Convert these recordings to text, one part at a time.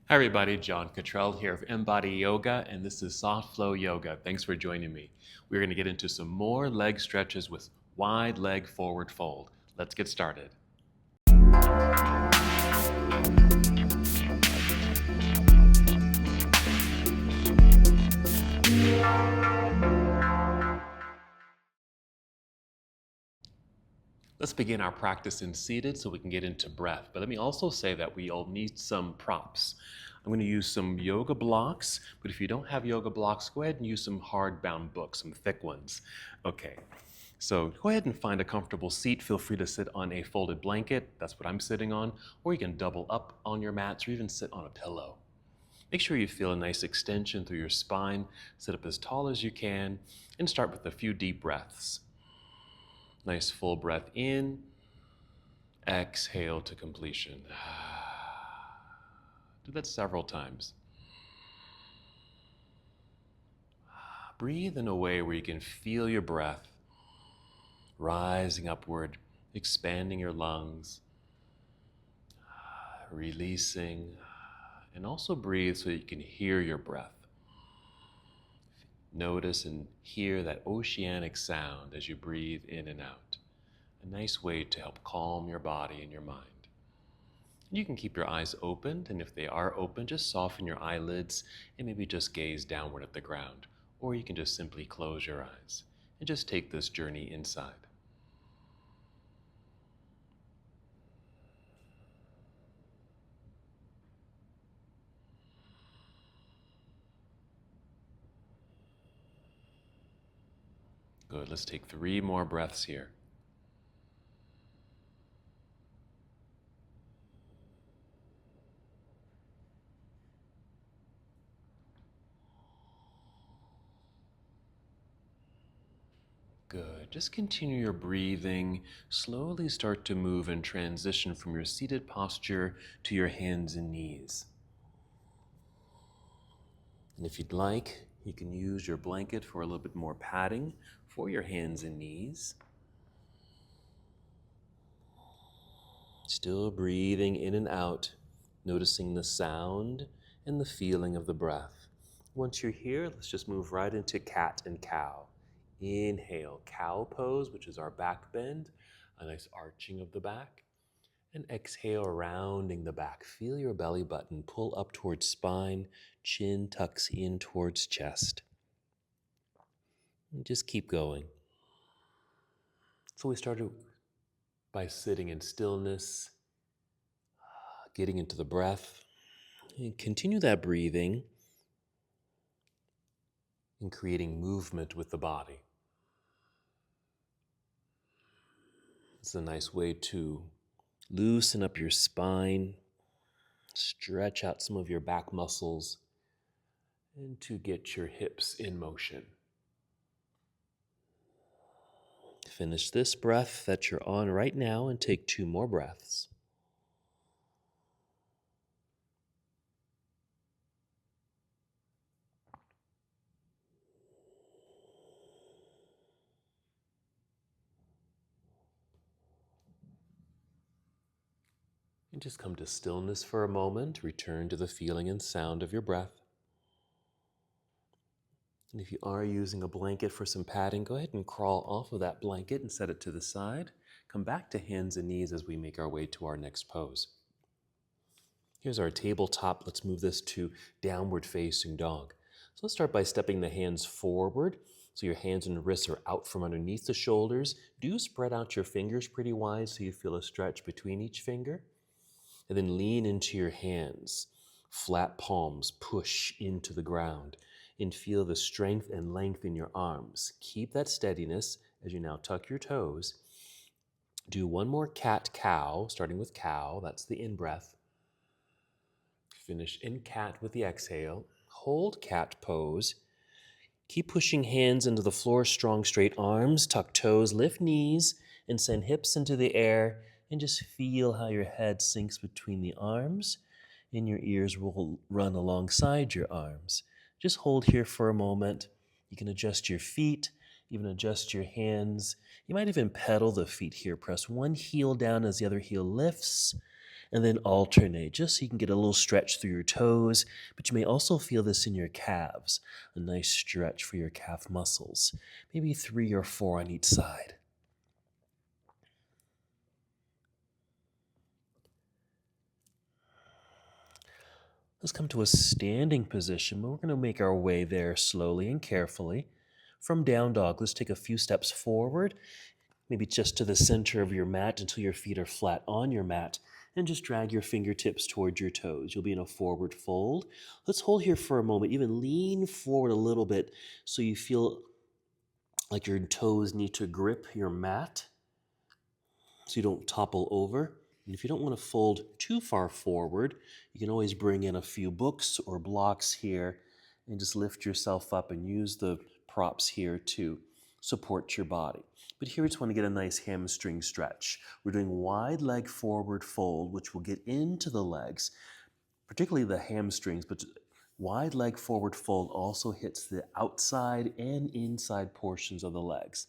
Hi everybody, John Cottrell here of MBODY Yoga, and this is Soft Flow Yoga. Thanks for joining me. We're going to get into some more leg stretches with wide leg forward fold. Let's get started. Let's begin our practice in seated so we can get into breath. But let me also say that we all need some props. I'm going to use some yoga blocks, but if you don't have yoga blocks, go ahead and use some hardbound books, some thick ones. Okay, so go ahead and find a comfortable seat. Feel free to sit on a folded blanket. That's what I'm sitting on. Or you can double up on your mats or even sit on a pillow. Make sure you feel a nice extension through your spine. Sit up as tall as you can and start with a few deep breaths. Nice full breath in, exhale to completion. Do that several times. Breathe in a way where you can feel your breath rising upward, expanding your lungs, releasing, and also breathe so that you can hear your breath. Notice and hear that oceanic sound as you breathe in and out. A nice way to help calm your body and your mind. You can keep your eyes open, and if they are open, just soften your eyelids and maybe just gaze downward at the ground. Or you can just simply close your eyes and just take this journey inside. Good, let's take 3 more breaths here. Good. Just continue your breathing. Slowly start to move and transition from your seated posture to your hands and knees. And if you'd like, you can use your blanket for a little bit more padding for your hands and knees. Still breathing in and out, noticing the sound and the feeling of the breath. Once you're here, let's just move right into cat and cow. Inhale, cow pose, which is our back bend, a nice arching of the back. And exhale, rounding the back. Feel your belly button pull up towards spine, chin tucks in towards chest. And just keep going. So we started by sitting in stillness, getting into the breath, and continue that breathing and creating movement with the body. It's a nice way to loosen up your spine, stretch out some of your back muscles, and to get your hips in motion. Finish this breath that you're on right now and take 2 more breaths. And just come to stillness for a moment. Return to the feeling and sound of your breath. And if you are using a blanket for some padding, go ahead and crawl off of that blanket and set it to the side. Come back to hands and knees as we make our way to our next pose. Here's our tabletop. Let's move this to downward facing dog. So let's start by stepping the hands forward. So your hands and wrists are out from underneath the shoulders. Do spread out your fingers pretty wide so you feel a stretch between each finger. And then lean into your hands. Flat palms push into the ground and feel the strength and length in your arms. Keep that steadiness as you now tuck your toes. Do one more cat-cow, starting with cow. That's the in-breath. Finish in cat with the exhale. Hold cat pose. Keep pushing hands into the floor, strong straight arms, tuck toes, lift knees, and send hips into the air. And just feel how your head sinks between the arms and your ears will run alongside your arms. Just hold here for a moment. You can adjust your feet, even adjust your hands. You might even pedal the feet here. Press one heel down as the other heel lifts, And then alternate, just so you can get a little stretch through your toes, but you may also feel this in your calves, a nice stretch for your calf muscles, maybe 3 or 4 on each side. Let's come to a standing position, but we're going to make our way there slowly and carefully. From down dog, let's take a few steps forward, maybe just to the center of your mat until your feet are flat on your mat, and just drag your fingertips towards your toes. You'll be in a forward fold. Let's hold here for a moment, even lean forward a little bit so you feel like your toes need to grip your mat so you don't topple over. And if you don't want to fold too far forward, you can always bring in a few books or blocks here and just lift yourself up and use the props here to support your body. But here we just want to get a nice hamstring stretch. We're doing wide leg forward fold, which will get into the legs, particularly the hamstrings, but wide leg forward fold also hits the outside and inside portions of the legs.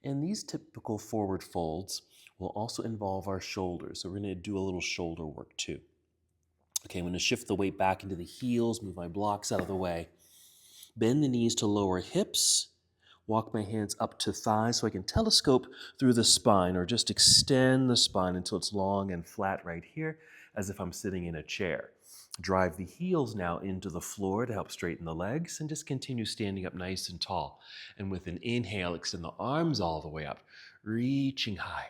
And these typical forward folds will also involve our shoulders. So we're going to do a little shoulder work too. Okay, I'm going to shift the weight back into the heels, move my blocks out of the way. Bend the knees to lower hips. Walk my hands up to thighs so I can telescope through the spine, or just extend the spine until it's long and flat right here, as if I'm sitting in a chair. Drive the heels now into the floor to help straighten the legs, and just continue standing up nice and tall. And with an inhale, extend the arms all the way up, reaching high.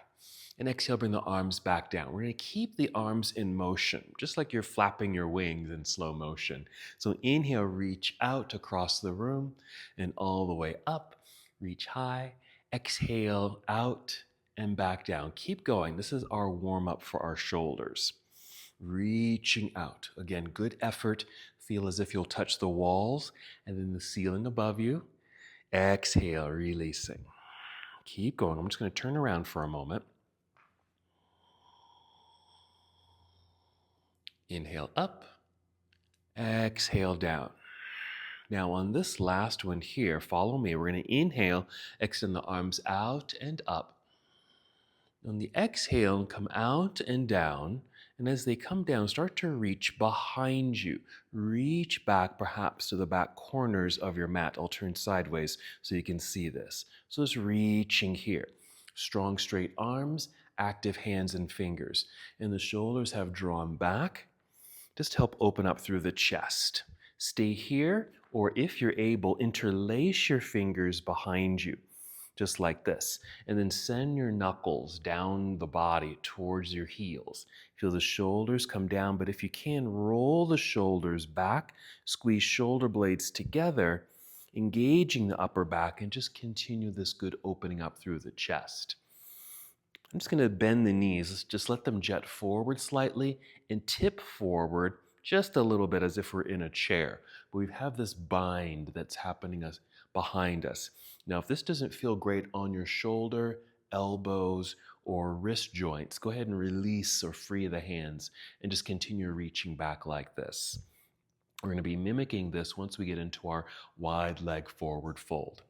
And exhale, bring the arms back down. We're going to keep the arms in motion, just like you're flapping your wings in slow motion. So inhale, reach out across the room and all the way up. Reach high. Exhale, out and back down. Keep going. This is our warm-up for our shoulders. Reaching out. Again, good effort. Feel as if you'll touch the walls and then the ceiling above you. Exhale, releasing. Keep going. I'm just going to turn around for a moment. Inhale up, exhale down. Now on this last one here, follow me. We're going to inhale, extend the arms out and up. On the exhale, come out and down. And as they come down, start to reach behind you. Reach back perhaps to the back corners of your mat. I'll turn sideways so you can see this. So it's reaching here. Strong straight arms, active hands and fingers. And the shoulders have drawn back. Just help open up through the chest. Stay here, or if you're able, interlace your fingers behind you, just like this. And then send your knuckles down the body towards your heels. Feel the shoulders come down, but if you can, roll the shoulders back, squeeze shoulder blades together, engaging the upper back, and just continue this good opening up through the chest. I'm just going to bend the knees, just let them jet forward slightly and tip forward just a little bit as if we're in a chair. But we have this bind that's happening behind us. Now, if this doesn't feel great on your shoulder, elbows, or wrist joints, go ahead and release or free the hands and just continue reaching back like this. We're going to be mimicking this once we get into our wide leg forward fold.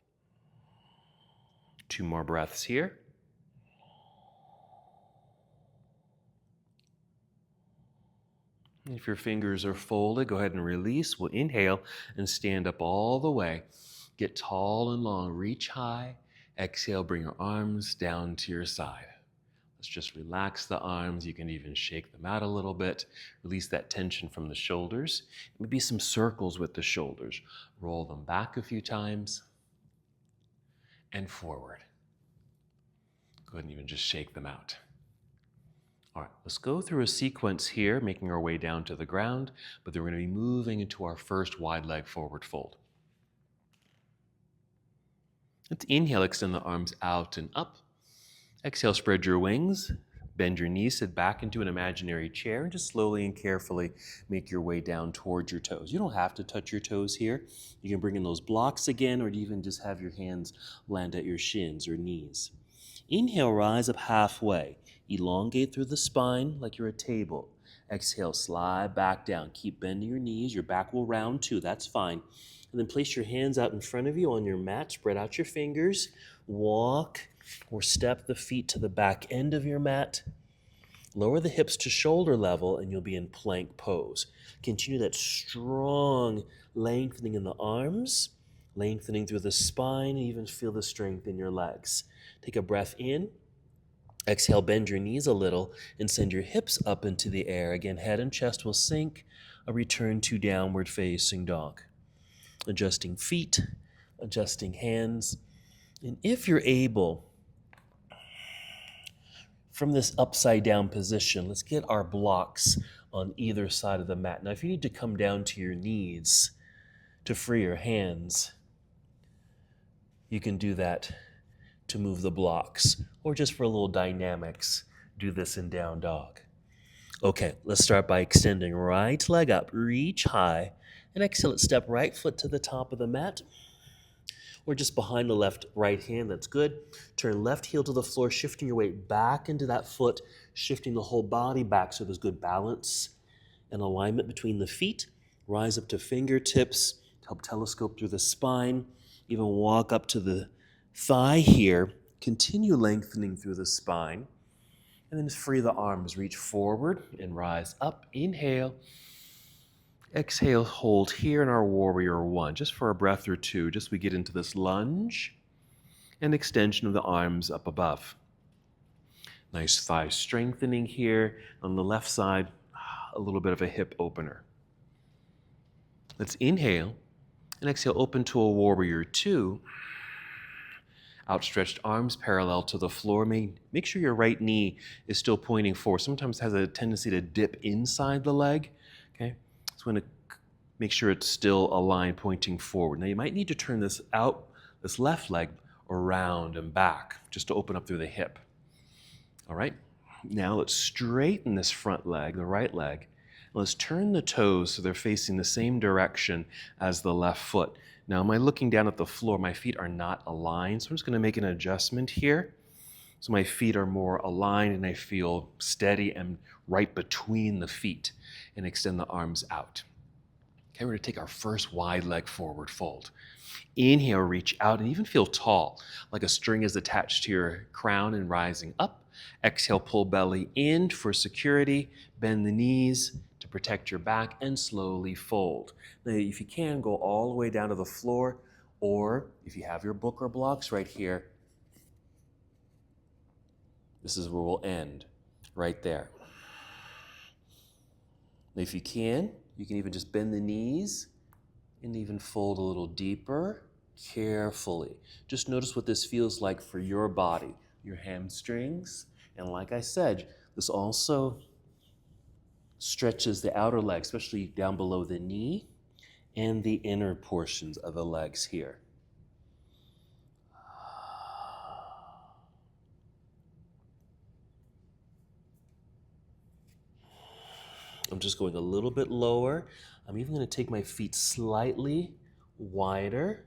2 more breaths here. If your fingers are folded, go ahead and release. We'll inhale and stand up all the way. Get tall and long. Reach high. Exhale, bring your arms down to your side. Let's just relax the arms. You can even shake them out a little bit. Release that tension from the shoulders. Maybe some circles with the shoulders. Roll them back a few times and forward. Go ahead and even just shake them out. All right, let's go through a sequence here, making our way down to the ground, but then we're going to be moving into our first wide leg forward fold. Let's inhale, extend the arms out and up. Exhale, spread your wings, bend your knees, sit back into an imaginary chair, and just slowly and carefully make your way down towards your toes. You don't have to touch your toes here. You can bring in those blocks again, or even just have your hands land at your shins or knees. Inhale, rise up halfway. Elongate through the spine like you're a table. Exhale, slide back down. Keep bending your knees. Your back will round too. That's fine. And then place your hands out in front of you on your mat. Spread out your fingers. Walk or step the feet to the back end of your mat. Lower the hips to shoulder level and you'll be in plank pose. Continue that strong lengthening in the arms, lengthening through the spine, and even feel the strength in your legs. Take a breath in. Exhale, bend your knees a little and send your hips up into the air. Again, head and chest will sink. A return to downward facing dog. Adjusting feet, adjusting hands. And if you're able, from this upside down position, let's get our blocks on either side of the mat. Now, if you need to come down to your knees to free your hands, you can do that to move the blocks, or just for a little dynamics, do this in down dog. Okay, let's start by extending right leg up, reach high, and exhale, let's step right foot to the top of the mat, or just behind the left right hand, that's good. Turn left heel to the floor, shifting your weight back into that foot, shifting the whole body back so there's good balance and alignment between the feet. Rise up to fingertips, help telescope through the spine, even walk up to the thigh here. Continue lengthening through the spine. And then just free the arms, reach forward and rise up. Inhale. Exhale, hold here in our warrior one, just for a breath or two, just we get into this lunge and extension of the arms up above. Nice thigh strengthening here. On the left side, a little bit of a hip opener. Let's inhale and exhale, open to a warrior two. Outstretched arms parallel to the floor. Make sure your right knee is still pointing forward. Sometimes it has a tendency to dip inside the leg. Okay, so we're going to make sure it's still aligned, pointing forward. Now you might need to turn this left leg around and back just to open up through the hip. All right, now let's straighten this front leg, the right leg. Let's turn the toes so they're facing the same direction as the left foot. Now, am I looking down at the floor? My feet are not aligned, so I'm just going to make an adjustment here. So my feet are more aligned and I feel steady and right between the feet, and extend the arms out. Okay, we're going to take our first wide leg forward fold. Inhale, reach out and even feel tall, like a string is attached to your crown and rising up. Exhale, pull belly in for security. Bend the knees to protect your back and slowly fold. Now, if you can, go all the way down to the floor, or if you have your book or blocks right here, this is where we'll end, right there. Now, if you can even just bend the knees and even fold a little deeper, carefully. Just notice what this feels like for your body, your hamstrings. And like I said, this also stretches the outer leg, especially down below the knee, and the inner portions of the legs here. I'm just going a little bit lower. I'm even going to take my feet slightly wider.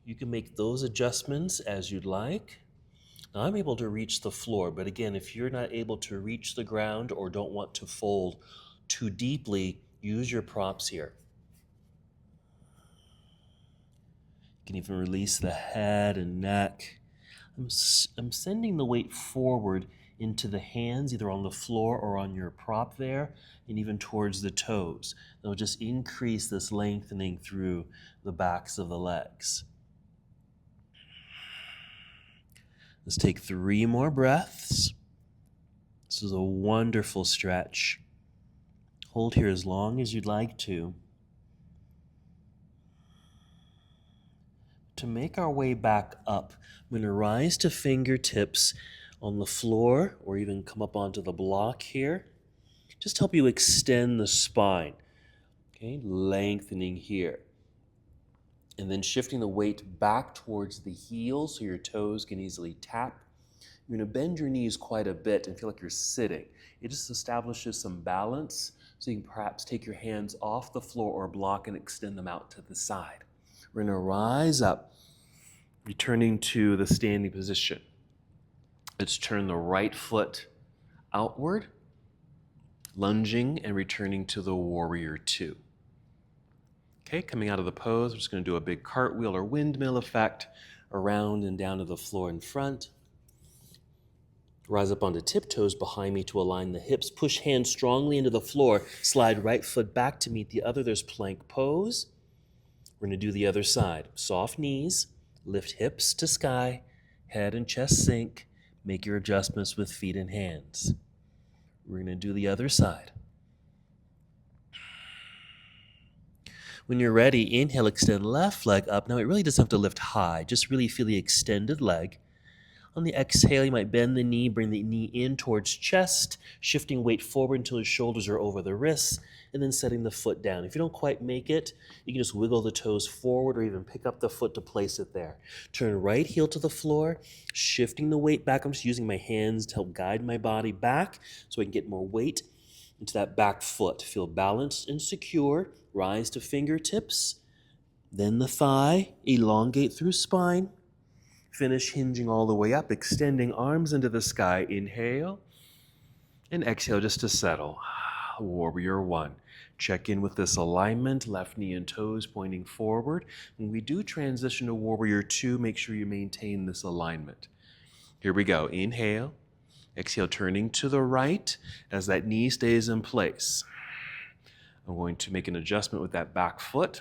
You can make those adjustments as you'd like. Now I'm able to reach the floor, but again, if you're not able to reach the ground or don't want to fold too deeply, use your props here. You can even release the head and neck. I'm sending the weight forward into the hands, either on the floor or on your prop there, and even towards the toes. They'll just increase this lengthening through the backs of the legs. Let's take 3 more breaths. This is a wonderful stretch. Hold here as long as you'd like to. To make our way back up, I'm going to rise to fingertips on the floor or even come up onto the block here. Just help you extend the spine. Okay, lengthening here. And then shifting the weight back towards the heel so your toes can easily tap. You're going to bend your knees quite a bit and feel like you're sitting. It just establishes some balance, so you can perhaps take your hands off the floor or block and extend them out to the side. We're going to rise up, returning to the standing position. Let's turn the right foot outward, lunging and returning to the warrior two. Okay, coming out of the pose, we're just going to do a big cartwheel or windmill effect around and down to the floor in front. Rise up onto tiptoes behind me to align the hips. Push hands strongly into the floor. Slide right foot back to meet the other. There's plank pose. We're going to do the other side. Soft knees. Lift hips to sky. Head and chest sink. Make your adjustments with feet and hands. We're going to do the other side. When you're ready, inhale, extend left leg up. Now it really doesn't have to lift high. Just really feel the extended leg. On the exhale, you might bend the knee, bring the knee in towards chest, shifting weight forward until the shoulders are over the wrists, and then setting the foot down. If you don't quite make it, you can just wiggle the toes forward or even pick up the foot to place it there. Turn right heel to the floor, shifting the weight back. I'm just using my hands to help guide my body back so I can get more weight into that back foot. Feel balanced and secure. Rise to fingertips, then the thigh, elongate through spine. Finish hinging all the way up, extending arms into the sky. Inhale and exhale just to settle. Warrior one. Check in with this alignment, left knee and toes pointing forward. When we do transition to warrior two, make sure you maintain this alignment. Here we go. Inhale. Exhale, turning to the right as that knee stays in place. I'm going to make an adjustment with that back foot.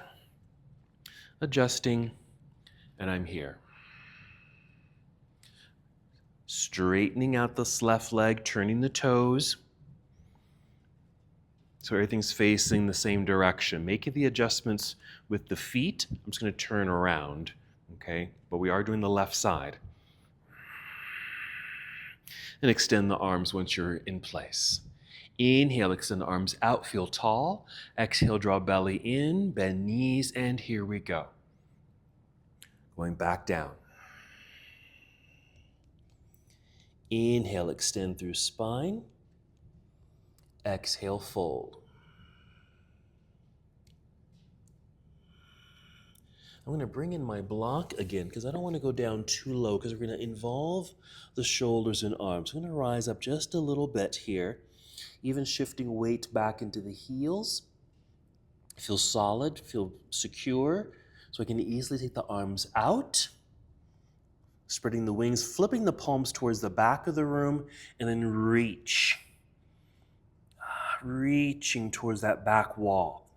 Adjusting, and I'm here. Straightening out this left leg, turning the toes. So everything's facing the same direction. Making the adjustments with the feet. I'm just going to turn around, okay? But we are doing the left side. And extend the arms once you're in place. Inhale, extend the arms out, feel tall. Exhale, draw belly in, bend knees, and here we go. Going back down. Inhale, extend through spine. Exhale, fold. I'm going to bring in my block again because I don't want to go down too low because we're going to involve the shoulders and arms. I'm going to rise up just a little bit here, even shifting weight back into the heels. Feel solid, feel secure, so I can easily take the arms out. Spreading the wings, flipping the palms towards the back of the room, and then reach. Reaching towards that back wall.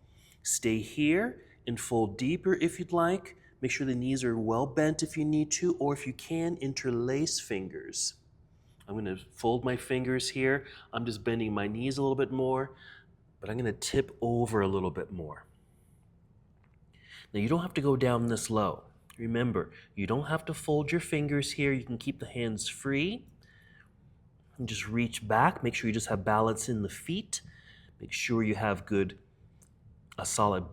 Stay here and fold deeper if you'd like. Make sure the knees are well bent if you need to, or if you can, interlace fingers. I'm going to fold my fingers here. I'm just bending my knees a little bit more, but I'm going to tip over a little bit more. Now you don't have to go down this low. Remember, you don't have to fold your fingers here. You can keep the hands free. And just reach back. Make sure you just have balance in the feet. Make sure you have a solid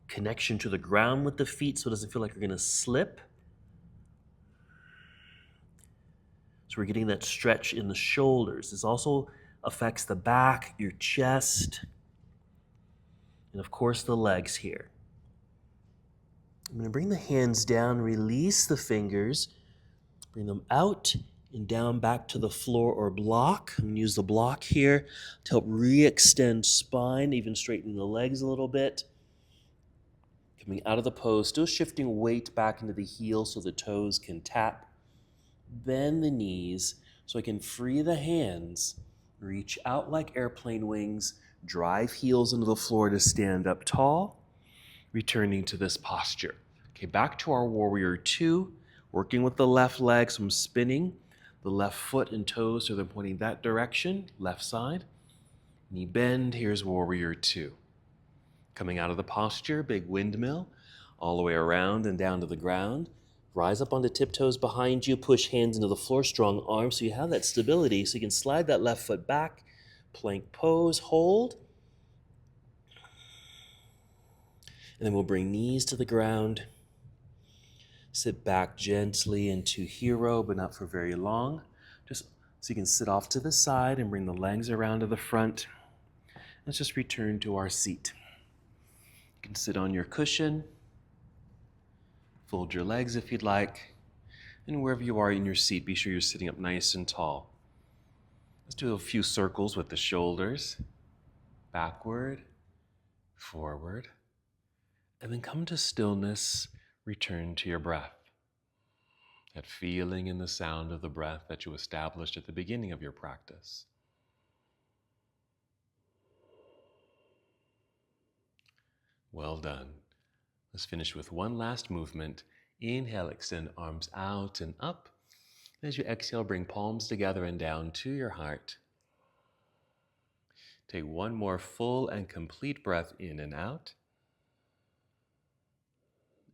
connection to the ground with the feet so it doesn't feel like you're going to slip. So we're getting that stretch in the shoulders. This also affects the back, your chest, and of course the legs here. I'm going to bring the hands down, release the fingers, bring them out and down back to the floor or block. I'm going to use the block here to help re-extend spine, even straighten the legs a little bit. Coming out of the pose, still shifting weight back into the heels so the toes can tap. Bend the knees so I can free the hands, reach out like airplane wings, drive heels into the floor to stand up tall. Returning to this posture. Okay, back to our warrior two, working with the left leg, so I'm spinning the left foot and toes so they're pointing that direction, left side. Knee bend, here's warrior two. Coming out of the posture, big windmill, all the way around and down to the ground. Rise up onto tiptoes behind you, push hands into the floor, strong arms so you have that stability so you can slide that left foot back, plank pose, hold. And then we'll bring knees to the ground. Sit back gently into hero, but not for very long. Just so you can sit off to the side and bring the legs around to the front. Let's just return to our seat. You can sit on your cushion. Fold your legs if you'd like. And wherever you are in your seat, be sure you're sitting up nice and tall. Let's do a few circles with the shoulders. Backward, forward. And then come to stillness, return to your breath. that feeling in the sound of the breath that you established at the beginning of your practice. Well done. Let's finish with one last movement. Inhale, extend arms out and up. As you exhale, bring palms together and down to your heart. Take one more full and complete breath in and out.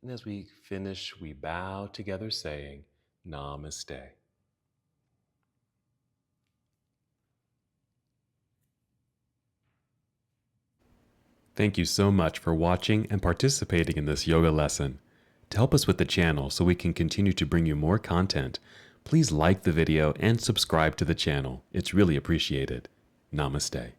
And as we finish, we bow together saying, Namaste. Thank you so much for watching and participating in this yoga lesson. To help us with the channel so we can continue to bring you more content, please like the video and subscribe to the channel. It's really appreciated. Namaste.